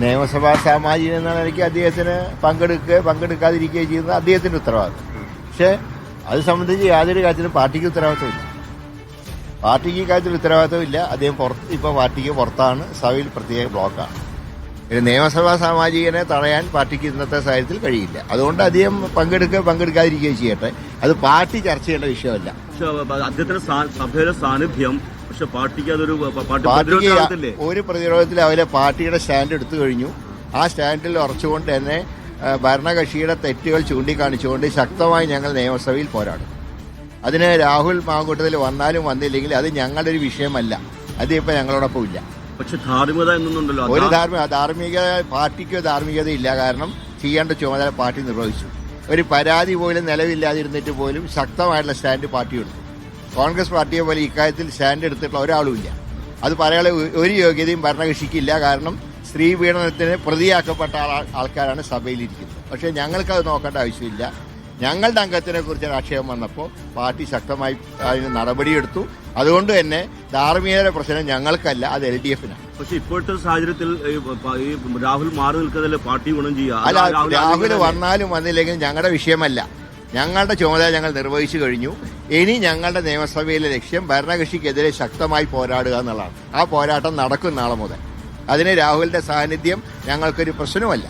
നിയമസഭാ സാമാജികൻ എന്ന നിലയ്ക്ക് അദ്ദേഹത്തിന് പങ്കെടുക്കാതിരിക്കുകയും ചെയ്യുന്നത് അദ്ദേഹത്തിന്റെ ഉത്തരവാദിത്വം. പക്ഷേ അത് സംബന്ധിച്ച് യാതൊരു കാര്യത്തിലും പാർട്ടിക്ക് ഉത്തരവാദിത്വമില്ല. പാർട്ടിക്ക് കാര്യത്തിൽ ഉത്തരവാദിത്വമില്ല. അദ്ദേഹം ഇപ്പോൾ പാർട്ടിക്ക് പുറത്താണ്, സഭയിൽ പ്രത്യേക ബ്ലോക്കാണ്. ഒരു നിയമസഭാ സാമാജികനെ തടയാൻ പാർട്ടിക്ക് ഇന്നത്തെ സാഹചര്യത്തിൽ കഴിയില്ല. അതുകൊണ്ട് അദ്ദേഹം പങ്കെടുക്കാതിരിക്കുകയും ചെയ്യട്ടെ. അത് പാർട്ടി ചർച്ച ചെയ്യേണ്ട വിഷയമല്ല. അദ്ദേഹത്തിന്റെ സഭയിലെ സാന്നിധ്യം പക്ഷെ പാർട്ടിക്ക് അതൊരു പാർട്ടിക്ക് ഒരു പ്രതിരോധത്തിൽ അവരെ പാർട്ടിയുടെ സ്റ്റാൻഡ് എടുത്തു കഴിഞ്ഞു. ആ സ്റ്റാൻഡിൽ ഉറച്ചുകൊണ്ട് തന്നെ ഭരണകക്ഷിയുടെ തെറ്റുകൾ ചൂണ്ടിക്കാണിച്ചുകൊണ്ട് ശക്തമായി ഞങ്ങൾ നിയമസഭയിൽ പോരാടും. അതിന് രാഹുൽ മാങ്കൂട്ടത്തിൽ വന്നാലും വന്നില്ലെങ്കിൽ അത് ഞങ്ങളുടെ ഒരു വിഷയമല്ല. അത് ഇപ്പൊ ഞങ്ങളോടൊപ്പം ഇല്ല. പക്ഷെ ധാർമ്മികത എന്നൊന്നുണ്ടല്ലോ, ഒരു പാർട്ടിക്ക് ധാർമ്മികതയില്ല. കാരണം ചെയ്യേണ്ട ചുമതല പാർട്ടി നിർവഹിച്ചു. ഒരു പരാതി പോലും നിലവില്ലാതിരുന്നിട്ട് പോലും ശക്തമായിട്ടുള്ള സ്റ്റാൻഡ് പാർട്ടി എടുത്തു. കോൺഗ്രസ് പാർട്ടിയെ പോലെ ഇക്കാര്യത്തിൽ സ്റ്റാൻഡ് എടുത്തിട്ടുള്ള ഒരാളുമില്ല. അത് പറയാനുള്ള ഒരു യോഗ്യതയും ഭരണകക്ഷിക്കില്ല. കാരണം സ്ത്രീ പീഡനത്തിന് പ്രതിയാക്കപ്പെട്ട ആൾക്കാരാണ് സഭയിലിരിക്കുന്നത്. പക്ഷേ ഞങ്ങൾക്കത് നോക്കേണ്ട ആവശ്യമില്ല. ഞങ്ങളുടെ അംഗത്തിനെ കുറിച്ച് ആക്ഷേപം വന്നപ്പോൾ പാർട്ടി ശക്തമായി അതിന് നടപടിയെടുത്തു. അതുകൊണ്ട് തന്നെ ധാർമ്മികതയുടെ പ്രശ്നം ഞങ്ങൾക്കല്ല, അത് LDF-നാണ്. പക്ഷെ ഇപ്പോഴത്തെ സാഹചര്യത്തിൽ രാഹുൽ മാറി നിൽക്കുന്നതിൽ പാർട്ടി ഗുണം ചെയ്യുക. അല്ല, രാഹുൽ വന്നാലും വന്നില്ലെങ്കിലും ഞങ്ങളുടെ വിഷയമല്ല. ഞങ്ങളുടെ ചുമതല ഞങ്ങൾ നിർവഹിച്ചു കഴിഞ്ഞു. ഇനി ഞങ്ങളുടെ നിയമസഭയിലെ ലക്ഷ്യം ഭരണകക്ഷിക്കെതിരെ ശക്തമായി പോരാടുക എന്നുള്ളതാണ്. ആ പോരാട്ടം നടക്കും നാളെ മുതൽ. അതിന് രാഹുലിന്റെ സാന്നിധ്യം ഞങ്ങൾക്കൊരു പ്രശ്നമല്ല.